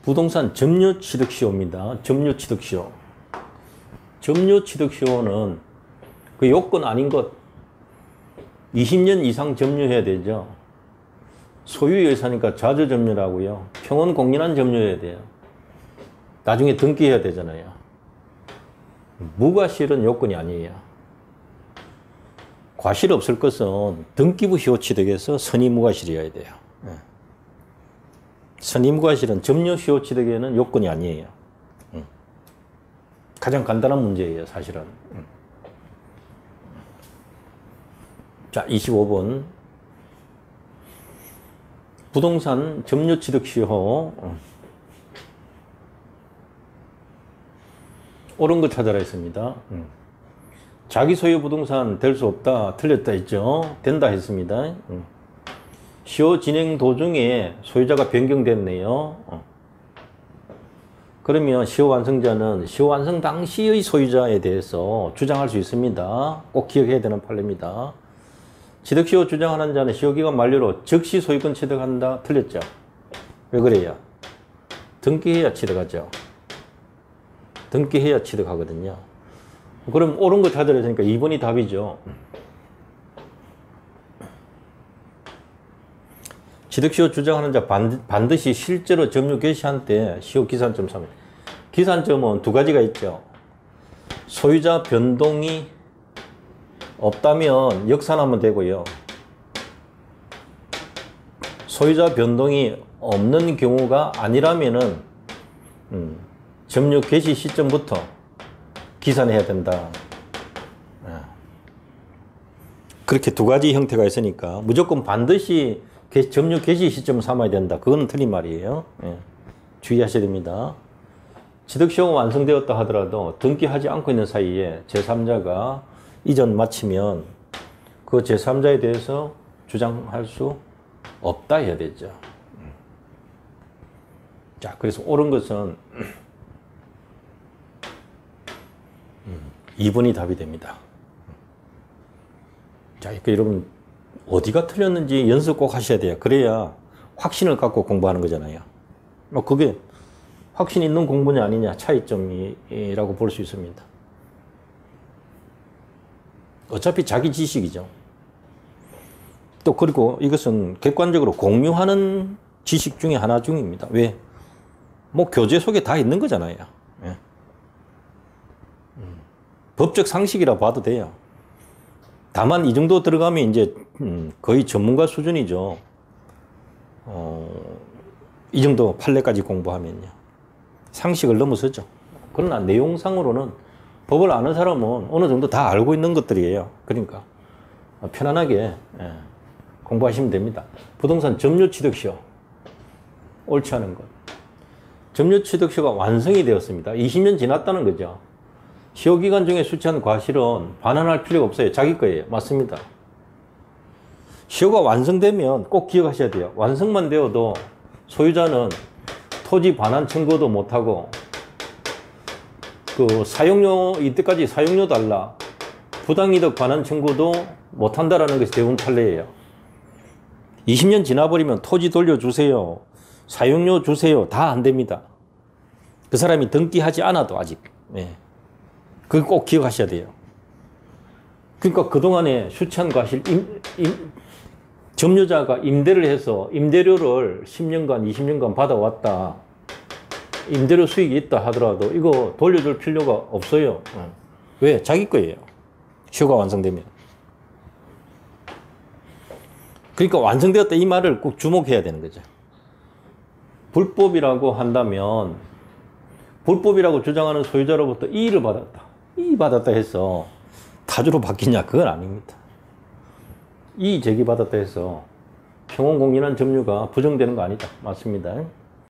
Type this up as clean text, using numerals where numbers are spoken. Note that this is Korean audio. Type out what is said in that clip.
부동산 점유취득시효입니다. 점유취득시효. 점유취득시효는 그 요건 아닌 것. 20년 이상 점유해야 되죠. 소유의 사니까 자주점유라고요. 평원공인한 점유해야 돼요. 나중에 등기해야 되잖아요. 무과실은 요건이 아니에요. 과실 없을 것은 등기부 시효취득에서 선의무과실이어야 돼요. 선의무과실은 점유시효취득에는 요건이 아니에요. 가장 간단한 문제예요, 사실은. 자, 25번. 부동산 점유취득시효. 옳은 거 찾아라 했습니다. 자기 소유 부동산 될 수 없다, 틀렸다 했죠. 된다 했습니다. 시효 진행 도중에 소유자가 변경됐네요. 그러면 시효 완성자는 시효 완성 당시의 소유자에 대해서 주장할 수 있습니다. 꼭 기억해야 되는 판례입니다. 취득시효 주장하는 자는 시효기간 만료로 즉시 소유권 취득한다, 틀렸죠. 왜 그래요? 등기해야 취득하죠. 등기해야 취득하거든요. 그럼 옳은 거 찾으라 했으니까 2번이 답이죠. 취득시효 주장하는 자 반드시 실제로 점유 개시한 때 시효 기산점 3. 기산점은 두 가지가 있죠. 소유자 변동이 없다면 역산하면 되고요. 소유자 변동이 없는 경우가 아니라면은 점유 개시 시점부터 기산해야 된다. 그렇게 두 가지 형태가 있으니까 무조건 반드시 점유 개시 시점을 삼아야 된다. 그건 틀린 말이에요. 주의하셔야 됩니다. 취득시효가 완성되었다 하더라도 등기하지 않고 있는 사이에 제3자가 이전 마치면 그 제3자에 대해서 주장할 수 없다 해야 되죠. 자, 그래서 옳은 것은 2번이 답이 됩니다. 자, 그러니까 여러분 어디가 틀렸는지 연습 꼭 하셔야 돼요. 그래야 확신을 갖고 공부하는 거잖아요. 그게 확신 있는 공부냐 아니냐 차이점이라고 볼 수 있습니다. 어차피 자기 지식이죠. 또 그리고 이것은 객관적으로 공유하는 지식 중에 하나 중입니다. 왜? 뭐 교재 속에 다 있는 거잖아요. 예. 법적 상식이라 봐도 돼요. 다만 이 정도 들어가면 이제 거의 전문가 수준이죠. 이 정도 판례까지 공부하면요. 상식을 넘어서죠. 그러나 내용상으로는 법을 아는 사람은 어느 정도 다 알고 있는 것들이에요. 그러니까 편안하게 공부하시면 됩니다. 부동산 점유취득시효. 옳지 않은 것. 점유취득시효가 완성이 되었습니다. 20년 지났다는 거죠. 시효기간 중에 수취한 과실은 반환할 필요가 없어요. 자기 거예요. 맞습니다. 시효가 완성되면 꼭 기억하셔야 돼요. 완성만 되어도 소유자는 토지 반환 청구도 못하고 그 사용료, 이때까지 사용료 달라, 부당이득 반환 청구도 못한다라는 것이 대부분 판례예요. 20년 지나버리면 토지 돌려주세요, 사용료 주세요, 다 안 됩니다. 그 사람이 등기하지 않아도 아직. 그거 꼭 기억하셔야 돼요. 그러니까 그동안에 수취한 과실, 점유자가 임대를 해서 임대료를 10년간, 20년간 받아왔다. 임대료 수익이 있다 하더라도 이거 돌려줄 필요가 없어요. 왜? 자기 거예요. 시효가 완성되면. 그러니까 완성되었다 이 말을 꼭 주목해야 되는 거죠. 불법이라고 한다면 불법이라고 주장하는 소유자로부터 이의를 받았다. 이의 받았다 해서 타주로 바뀌냐? 그건 아닙니다. 이의 제기받았다 해서 평원공인한 점유가 부정되는 거 아니다. 맞습니다.